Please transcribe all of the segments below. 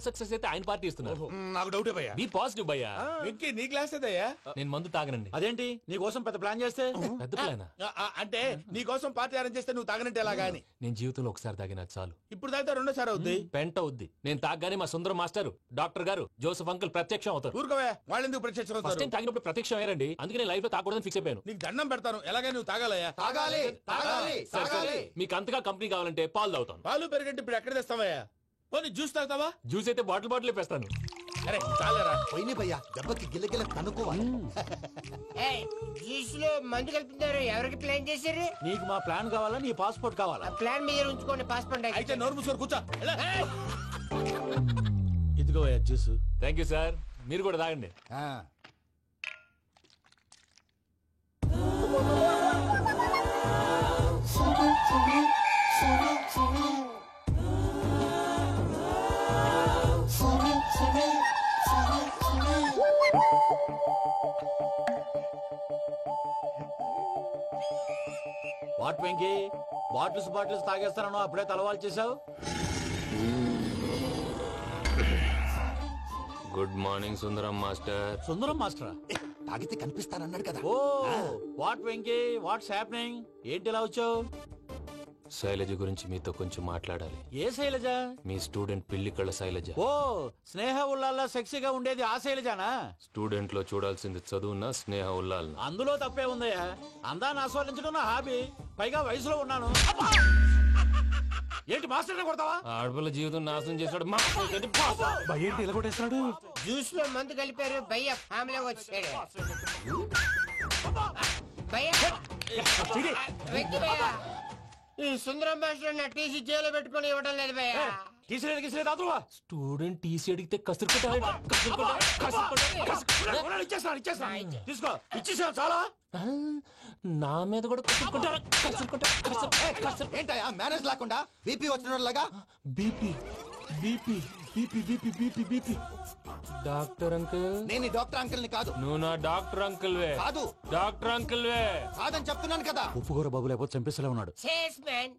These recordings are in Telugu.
సక్సెస్ అయితే ఆయన పార్టీ ఇస్తున్నారు. నాకు డౌట్ భయ్యా. బీ పాజిటివ్ భయ్యా. వెంకీ నీ గ్లాస్ ఏదయ్యా? నేను మందు తాగనండి. అదేంటి నీ కోసం పెద్ద ప్లాన్ చేస్తే? పెద్ద ప్లానా? అంటే నీ కోసం పార్టీ అరేంజ్ చేస్తే నువ్వు తాగనంటే ఎలాగా అని. నేను జీవితంలో ఒకసారి తాగినా చాలు. ఇప్పుడు తాగితే రెండోసారి అవుద్ది. పెంట అవుద్ది. నేను తాగగానే మా సుందరం మాస్టర్, డాక్టర్ గారు, జోసెఫ్ అంకుల్ ప్రత్యక్షం అవుతారు. ఊరుకోవా, వాళ్ళు ఎందుకు ప్రత్యక్షం ఫస్ట్ అవుతారు? టైం తాగినప్పుడు ప్రత్యక్షం అయ్యారండి. అందుకే నేను లైఫ్ లో తాగకూడదని ఫిక్స్ అయిపోయాను. నీకు దండం పెడతాను, ఎలాగైనా నువ్వు తాగాలయ్యా. తాగాలి తాగాలి సరే, సరే. తాగాలి. మీకు అంతగా కంపెనీ కావాలంటే పాలు తాగుతాను. పాలు పెరిగంటే ఇప్పుడు ఎక్కడ తెస్తావయ్యా? పోనీ జ్యూస్ తాగుతావా? జ్యూస్ అయితే బాటిల్ వేస్తాను. అరే చాలరా. పోయిన భయ్యా దెబ్బకి గిల్లగిల్ల తనుకోవాలి. జ్యూస్ లో మందు కలుపుతున్నారు. ఎవరికి ప్లాన్ చేశారు? నీకు మా ప్లాన్ కావాలా? నీ పాస్పోర్ట్ కావాలా? ప్లాన్ మీద ఉంచుకోండి, పాస్పోర్ట్ అయితే నోరు మూసుకొని కూర్చో. ఇదిగోయా జ్యూస్. Thank you sir. మీరు కూడా తాగండి. వాట్ వెంకీ, బాటిల్స్ తాగేస్తానో అప్పుడే తలవాలు చేసావు. Good morning Sundaram master. Sundaram మాస్టరా? తాగితే కనిపిస్తానన్నాడు కదా. Oh what Venky, what's happening? ఏంటి ఇలా వచ్చావు? శైలజ గురించి మీతో కొంచెం మాట్లాడాలి. ఏ శైలజ? మీ స్టూడెంట్ పిల్లి కళ్ళ శైలజ. ఓ స్నేహ ఉల్లాల్లో సెక్సీగా ఉండేది ఆ శైలజానా? స్టూడెంట్ లో చూడాల్సింది చదువున స్నేహ ఉల్లాల్. అందులో తప్పే ఉందయ్యా. అందాన్ని ఆస్వాదించడం నా హాబీ. పైగా వయసులో ఉన్నాను. ఏంటి మాస్టర్ కొడతావా? ఆడపిల్ల జీవితం నాశనం చేశాడు. ఇలా కొట్టేస్తున్నాడు. జ్యూస్ లో మందు కలిపారు. భయ్య ఫ్యామిలీ వచ్చాడు. భయ్య వెక్కి భయ్య, ఈ సుందరం భాష నా టీసీ జైలు పెట్టుకుని ఇవ్వడం లేదు భయ్య. స్టూడెంట్ టీసీ అడిగితే తీసుకో, ఇచ్చేసాను చాలా. నా మీద కూడా ఏంటయ్యా మేనేజ్ లేకుండా బీపీ వచ్చినలాగా? BP BP BP BP BP BP. Doctor uncle, నేను డాక్టర్ అంకుల్ ని కాదు. నువ్వు నా డాక్టర్ అంకుల్ వే. కాదు డాక్టర్ అంకుల్ వే. కాదని చెప్తున్నాను కదా. ఉప్పుగూర బాబు లేకపోతే చంపేసేలా ఉన్నాడు. Sales man.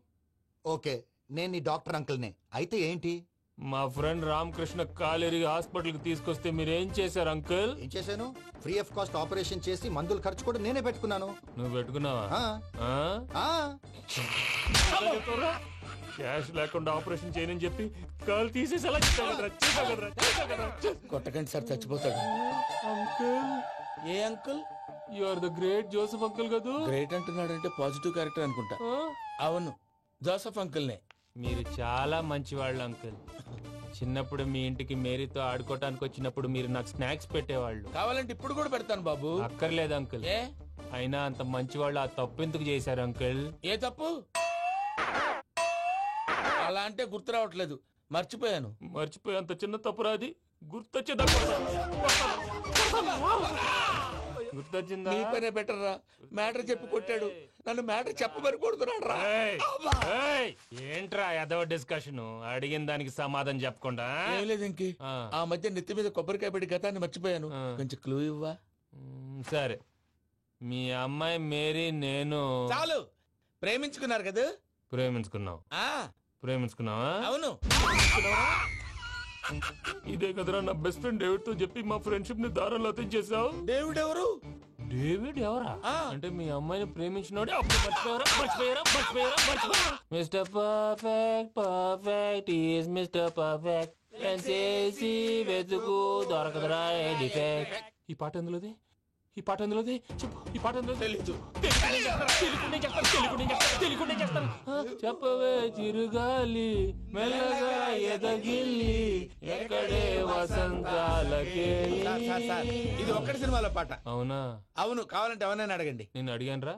ఓకే, నేను నీ డాక్టర్ అంకుల్ నే. అయితే ఏంటి? మా ఫ్రెండ్ రామకృష్ణ కాలేరికి హాస్పిటల్ కి తీసుకొస్తే మీరేం చేశారు అంకుల్? ఏం చేశాను? ఫ్రీ ఆఫ్ కాస్ట్ ఆపరేషన్ చేసి మందుల ఖర్చు కూడా నేనే పెట్టుకున్నాను. నువ్వు పెట్టుకున్నావా? క్యాష్ లేకుండా ఆపరేషన్ చేయనని చెప్పి కాల్ తీసేసేలా కొట్టకండి సార్, చచ్చిపోతాడు. అంకుల్, ఏ uncle? You are the great Joseph uncle కదా. గ్రేట్ అంటున్నాడంటే పాజిటివ్ క్యారెక్టర్ అనుకుంటా. అవును, జోసెఫ్ అంకుల్నే. మీరు చాలా మంచివాళ్ళు అంకుల్. చిన్నప్పుడు మీ ఇంటికి మేరీతో ఆడుకోవటానికి వచ్చినప్పుడు మీరు నాకు స్నాక్స్ పెట్టేవాళ్ళు. కావాలంటే ఇప్పుడు కూడా పెడతాను బాబు. అక్కర్లేదు అంకుల్. ఏ అయినా అంత మంచివాళ్ళు ఆ తప్పు ఎందుకు చేశారు అంకుల్? ఏ తప్పు? అలా అంటే గుర్తు రావట్లేదు, మర్చిపోయాను. మర్చిపోయి అంత చిన్న తప్పురాది గుర్తొచ్చిందా? గుర్తొచ్చిందా? నీ పనే బెటర్ రా. మ్యాటర్ చెప్పి కొట్టాడు, నన్ను మ్యాటర్ చెప్పమని కొడుతున్నాడు రా. ఏంట్రా ఎదవ డిస్కషన్? అడిగిన దానికి సమాధానం చెప్పకుండా. ఏం లేదు ఇంకి, ఆ మధ్య నెత్తి మీద కొబ్బరికాయ పెట్టి గతాన్ని మర్చిపోయాను. కొంచెం క్లూ ఇవ్వా? సరే, మీ అమ్మాయి మేరీ నేను చాలు. ప్రేమించుకున్నారు కదా? ప్రేమించుకున్నావు. ప్రేమించుకున్నావా? అవును. ఇదే కదరా నా బెస్ట్ ఫ్రెండ్ డేవిడ్ తో చెప్పి మా ఫ్రెండ్షిప్ ని దారంలో తెచ్చేసావు. డేవిడ్ ఎవరు? డేవిడ్ ఎవరా? అంటే మీ అమ్మాయిని ప్రేమించినోడే. Mister perfect, perfect is mister perfect. వెతుకు దొరకదురా డిఫెక్ట్. ఈ పాట ఎందులోది? ఈ పాట ఎందులోది? చెప్పు. ఈ పాట ఎందులో? తెలీదు. చెప్పవే చిరుగాలి మెల్లగా ఎదగిల్లి ఎక్కడే వసంతాలకే. ఇది ఒక్కటి సినిమాలో పాట. అవునా? అవును. కావాలంటే ఎవరైనా అడగండి. నేను అడిగాను.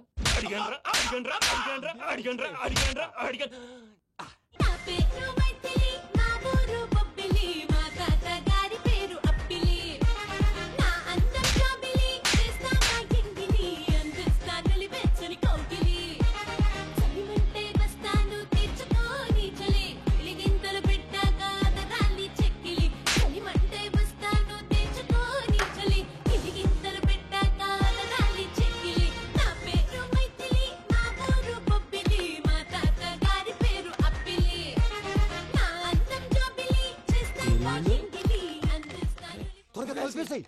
త్వరగా కలిపేసాయి.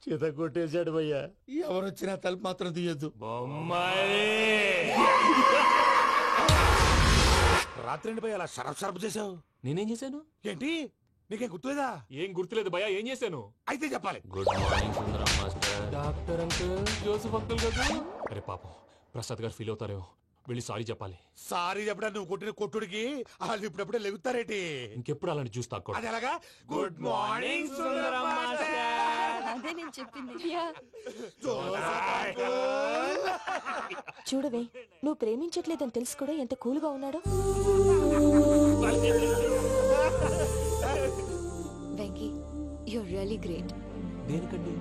చేత కొట్టేశాడు భయ్యా. ఎవరొచ్చినా తలుపు మాత్రం తీయద్దు. రాత్రి పోయి అలా షరఫ్ చేసావు. నేనేం చేశాను? ఏంటి నీకేం గుర్తులేదా? ఏం గుర్తులేదు భయ్యా, ఏం చేశాను? అయితే చెప్పాలి. Good morning Sundaram master. Doctor uncle, Joseph uncle కదా. అరే పాపం, ప్రసాద్ గారు ఫీల్ అవుతారేమో, వెళ్ళి సారీ చెప్పాలి. సారీ చెప్పడా నువ్వు కొట్టిన కొట్టుడికి వాళ్ళు ఇప్పుడప్పుడే లెగుతారేటి? ఇంకెప్పుడు అలాంటి జ్యూస్ తాక్కూడదు. అది ఎలాగా? Good morning Sundaram master. అదే నేను చెప్పింది. చూడవే, నువ్వు ప్రేమించట్లేదని తెలుసు కూడా ఎంత కూల్గా ఉన్నాడో. Venky, you're really great. దేనికండి?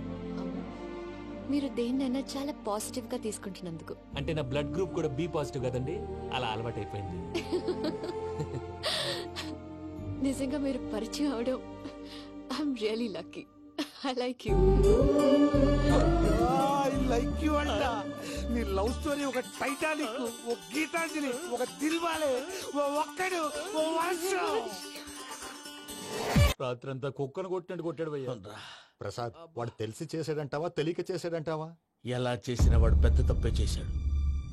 మీరు దేన్నైనా చాలా పాజిటివ్ గా తీసుకుంటున్నందుకు. అంటే నా బ్లడ్ గ్రూప్ కూడా బి పాజిటివ్ కదండి, అలా అలవాటు అయిపోయింది. నిజంగా మీరు పరిచయం అవడం I'm really lucky. I like you. I like you అంట. నీ లవ్ స్టోరీ ఒక టైటానిక్, ఒక గీతాంజలి, ఒక దిల్వాలే, ఓ ఒక్కడు, ఓ వర్షం. రాత్రంతా కుక్కను కొట్టినట్టు కొట్టాడు భయ్యా. ప్రసాద్, వాడు తెలిసి చేసాడంటావా తెలియక చేసాడంటావా? ఎలా చేసిన వాడు పెద్ద తప్పే చేశాడు.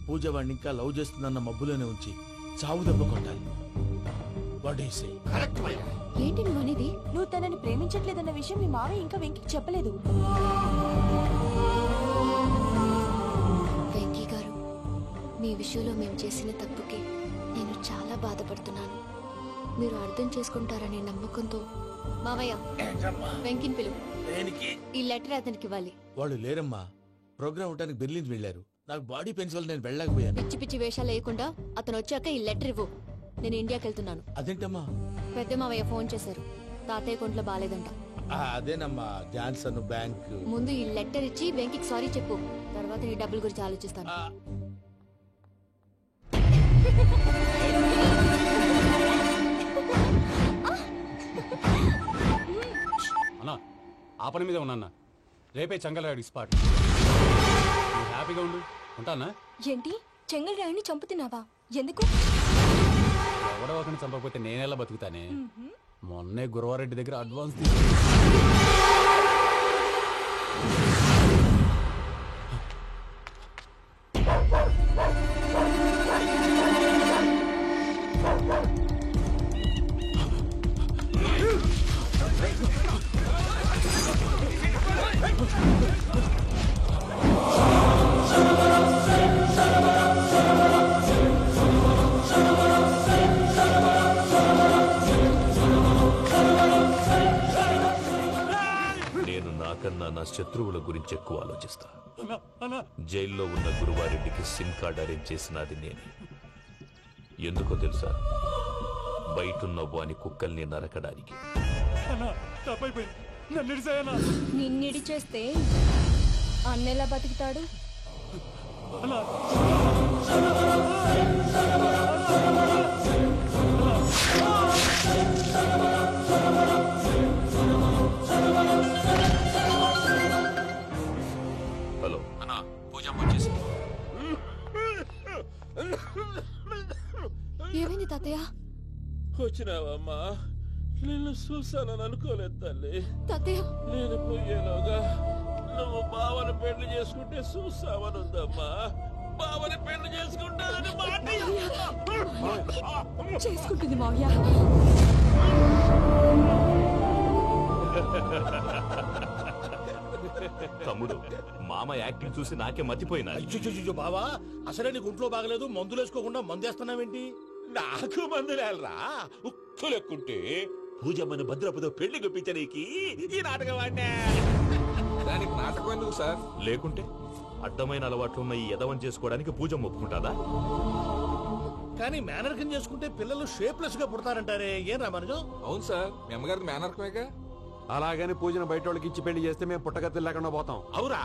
పూజ వాడిని ఇంకా లవ్ చేస్తుందన్న మబ్బులోనే ఉంచి చావు దెబ్బ కొట్టాలి. వాడేసే కరెక్ట్ భయ్యా. ఏంటి నువ్వు అనేది? నువ్వు తనని ప్రేమించట్లేదన్న విషయం మీ మావయ్య ఇంకా వెంకికి చెప్పలేదు. వెంకీ గారు, మీ విషయంలో మేము చేసిన తప్పుకి నేను చాలా బాధపడుతున్నాను. మీరు అర్థం చేసుకుంటారనే నమ్మకంతో. మావయ్య, వెంకిని పిలువు. ఈ లెటర్ అతనికి ఇవ్వాలి. వాళ్ళు లేరమ్మా, ప్రోగ్రామ్ ఉండడానికి బెర్లిన్ వెళ్లారు. నాకు బాడీ పెయిన్స్ వల్ల నేను వెళ్ళలేకపోయాను. పిచ్చి పిచ్చి వేషాలు వేయకుండా అతను వచ్చాక ఈ లెటర్ ఇవ్వు. నేను ఇండియాకి వెళ్తున్నాను. అదేంటమ్మా? పెద్ద మావయ్య ఫోన్ చేశారు, తాతయ్య కొంట్లో బాలేదంట. అదేనమ్మా, జాన్సన్ బ్యాంక్. ముందు ఈ లెటర్ ఇచ్చి వెంకికి సారీ చెప్పు, తర్వాత నీ డబ్బుల గురించి ఆలోచిస్తాను. అన్నా, ఆ పని మీద ఉన్నా. రేపే చెంగల్రాయుడికి స్పాట్. హ్యాపీగా ఉండు. ఉంటానా? ఏంటి, చెంగల్రాయుడిని చంపుతున్నావా? ఎందుకు? ఎవడో ఒకరిని చంపకపోతే నేనెలా బతుకుతానే. మొన్నే గురవారెడ్డి దగ్గర అడ్వాన్స్ నా శత్రువుల గురించి ఎక్కువ ఆలోచిస్తా. జైల్లో ఉన్న గురువారెడ్డికి సిమ్ కార్డ్ అరేంజ్ చేసినది నేనే. ఎందుకో తెలుసా? బయటున్న వాని కుక్కల్ని నరకడానికి. నిన్నిడి చేస్తే అన్నెలా బతుకుతాడు? హలో అన్నా, పూజమ్మ వచ్చేసింది. ఏమైంది తాతయ్య? వచ్చినావమ్మా? నిన్ను చూసానని అనుకోలేదు తల్లి. తాతయ్య, నేను పోయేలోగా నువ్వు బావని పెళ్లి చేసుకుంటే చూస్తావనుందమ్మా. బావని పెళ్లి చేసుకుంటానని మాట చేసుకుంటుంది మావయ్య. తమ్ముడు, మామ యాక్టింగ్ చూసి నాకే మతిపోయినా. బావా, అసలే నీకు ఒంట్లో బాగలేదు, మందులు వేసుకోకుండా మందేస్తున్నావేంటి? నాకు మందులేలరా, ఉక్కు లెక్కుంటే పూజమ్మని భద్రపదో పెళ్లి గుప్పించడానికి ఈ నాటకం వాడినా. దానికి నాటకం ఎందుకు సార్? లేకుంటే అడ్డమైన అలవాట్లు ఉన్న ఈ యదవం చేసుకోవడానికి పూజమ్మ ఒప్పుకుంటాదా? కానీ మేనర్కం చేసుకుంటే పిల్లలు షేప్లెస్ గా పుడతారంటారే, ఏం రామానుజం? అవును సార్, మీ అమ్మగారి మేనర్కమేగా. అలాగని పూజను బయట వాళ్ళకి ఇచ్చి పెళ్లి చేస్తే మేము పుట్టగతులు లేకుండా పోతాం. అవురా,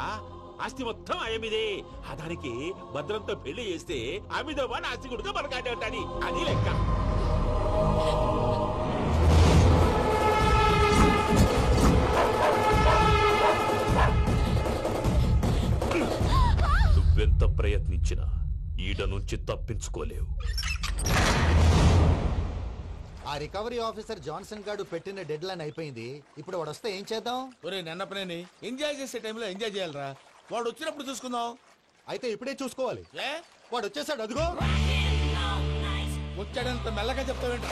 ఆస్తి మొత్తం ఆయమిదే. ఆ దానికి భద్రంతో పెళ్లి చేస్తే ఆమెతో వాడు ఆస్తి గుడితో మనకాడే ఉంటాని, అది లెక్క. నువ్వెంత ప్రయత్నించినా ఈడ నుంచి తప్పించుకోలేవు. రికవరీ ఆఫీసర్ జాన్సన్ గారు పెట్టిన డెడ్ లైన్ అయిపోయింది. ఇప్పుడు వాడు వస్తే ఏం చేద్దాం? ఒరే నిన్నపనేని ఎంజాయ్ చేసే టైంలో ఎంజాయ్ చేయాలరా. వాడు వచ్చినప్పుడు చూసుకుందాం. అయితే ఇప్పుడే చూసుకోవాలి. ఏ వాడు వచ్చేసాడు, అదిగో. వచ్చాడంత మెల్లగా చెప్తావేంట?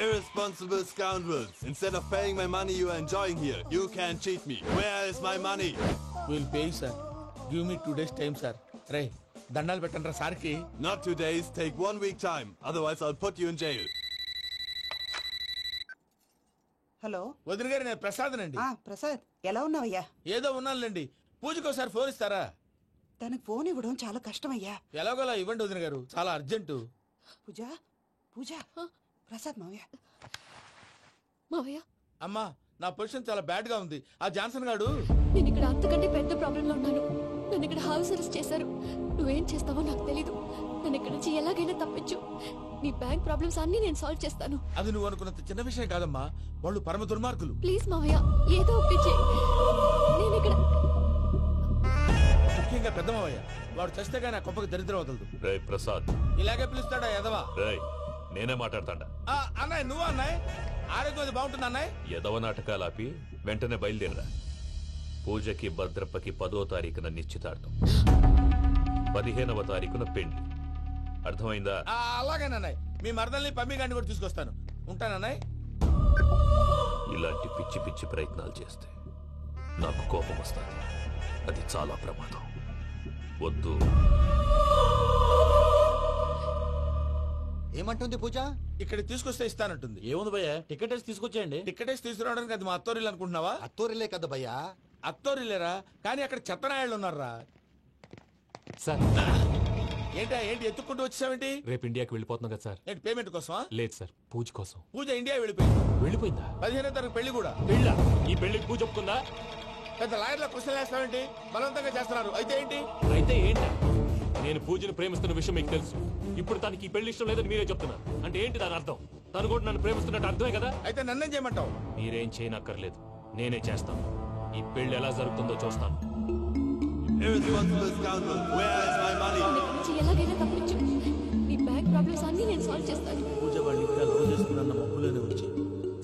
Irresponsible scoundrels. Instead of paying my money you are enjoying here, you can cheat me. Where is my money? Will pay sir. Give me 2 days time sir. రే దండాలు పెట్టండి రా సార్కి. Not 2 days, take 1 week time. Otherwise I'll put you in jail. Hello వదిన గారు, నేను ప్రసాదనండి. ప్రసాద్ ఎలా ఉన్నావయ్యా? ఏదో ఉన్నానులేండి. పూజకి ఒకసారి ఫోన్ ఇస్తారా? తనకు ఫోన్ ఇవ్వడం చాలా కష్టమయ్యా. ఎలాగోలా ఇవ్వండి వదిన గారు, చాలా అర్జెంటు. పూజ పూజ ప్రసాద్ మావయ్య. మావయ్య, అమ్మా నా పొజిషన్ చాలా బ్యాడ్ గా ఉంది. ఆ జాన్సన్ గాడు నేను ఇక్కడ అంతకంటే పెద్ద ప్రాబ్లంలో ఉన్నాను. నన్ను ఇక్కడ హౌస్ అరెస్ట్ చేశారు. నువ్వేం చేస్తావో నాకు తెలీదు. నన్ను ఇక్కడ నుంచి ఎలాగైనా తప్పించు. నీ బ్యాంక్ ప్రాబ్లమ్స్ అన్ని నేను సాల్వ్ చేస్తాను. అది నువ్వు అనుకున్నంత చిన్న విషయం కాదమ్మా. వాళ్ళు పరమ దుర్మార్గులు. ప్లీజ్ మావయ్య, ఏదో ఒకటి చెయ్యి. నేను ఇక్కడ ముఖ్యంగా పెద్దమావయ్య, వాడు చేస్తే గానీ ఆ కొంపకి దరిద్రం వదలదు. రేయ్ ప్రసాద్, ఇలాగే పిలుస్తాడా ఎదవా? రేయ్ నేనే మాట్లాడతాడా? అన్నయ్య నువ్వు అన్నయ్య, ఆరోగ్యం అది బాగుంటుంది అన్నయ్య. ఎదవ నాటకాలు ఆపి వెంటనే బయలుదేరరా. పూజకి భద్రప్పకి 10వ తారీఖున నిశ్చితార్థం, 15వ తారీఖున పెళ్లి. అర్థమైందా? అలాగేనన్నయ్య. మీ మరదల్ని పమ్మి గాండి కూడా తీసుకొస్తాను. ఉంటానన్నయ్య. ఇలాంటి పిచ్చి పిచ్చి ప్రయత్నాలు చేస్తే నాకు కోపం వస్తుంది. అది చాలా ప్రమాదం. వద్దు. ఏమంటుంది పూజ? ఇక్కడ తీసుకొస్తే ఇస్తానంటుంది. ఏముంది భయ్య, టికెట్ వేసి తీసుకొచ్చేయండి. టికెట్ వేసి తీసుకురావడానికి అది మా అత్తోరిల్లు అనుకుంటున్నావా? అత్తూరిలే కదా భయ్యా. అత్తోరిల్లేరా, కానీ అక్కడ చెత్తనాయాళ్ళు ఉన్నారా. సార్ ఏంటి ఎత్తుక్కుంటూ వచ్చావేంటి? రేపు ఇండియాకి వెళ్ళిపోతున్నాం కదా సార్. ఏంటి పేమెంట్ కోసమా? లేదు సార్, పూజ కోసం. పూజ ఇండియా వెళ్ళిపోయింది. వెళ్ళిపోయిందా? 15వ తారీఖు పెళ్లి కూడా. పెళ్ళా? ఈ పెళ్లికి పూజ ఒప్పుకుందా? పెద్ద లాయర్ల క్వశ్చన్ వేస్తావేంటి? బలవంతంగా చేస్తున్నారు. అయితే ఏంటి? అయితే ఏంటి? నేను పూజను ప్రేమిస్తున్న విషయం మీకు తెలుసు. ఇప్పుడు తనకి ఈ పెళ్లి ఇష్టం లేదని మీరే చెప్తున్నారు. అంటే ఏంటి దాని అర్థం? తను కూడా నన్ను ప్రేమిస్తున్నట్టు అర్థమే కదా. అయితే నన్నేం చేయమంటావు? మీరేం చేయనక్కర్లేదు, నేనే చేస్తాను. ఈ పెళ్లి ఎలా జరుగుతుందో చూస్తాను. Irresponsible scoundrel. Where is my money? ఇక్కడ నుంచి ఎలాగైనా తప్పించు. నీ బ్యాంక్ ప్రాబ్లమ్స్ అన్ని నేను సాల్వ్ చేస్తాను. పూజ వాడిని ఇంకా లవ్ చేస్తుందన్న మబ్బులోనే ఉంచి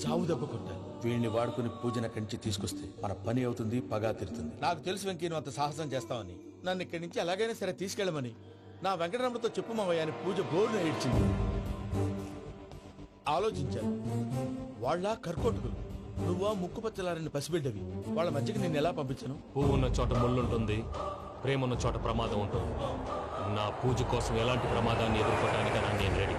చావు దెబ్బ కొట్టాను. వీళ్ళని వాడుకుని పూజన కంచి తీసుకొస్తే మన పని అవుతుంది, పగా తీరుతుంది. నాకు తెలుసు వెంకీ నువ్వు అంత సాహసం చేస్తావని. నన్ను ఇక్కడి నుంచి ఎలాగైనా సరే తీసుకెళ్ళమని నా వెంకటరమణతో చెప్పు మావయ్య అని పూజ బోర్ను ఏడ్చింది. ఆలోచించాను. వాళ్ళ కర్కోటకులు, నువ్వా ముక్కుపచ్చలారని పసిబిడ్డవి. వాళ్ళ మధ్యకి నేను ఎలా పంపించను? పువ్వు ఉన్న చోట ముళ్ళుంటుంది, ప్రేమ ఉన్న చోట ప్రమాదం ఉంటుంది. నా పూజ కోసం ఎలాంటి ప్రమాదాన్ని ఎదుర్కోవడానికైనా నేను రెడీ.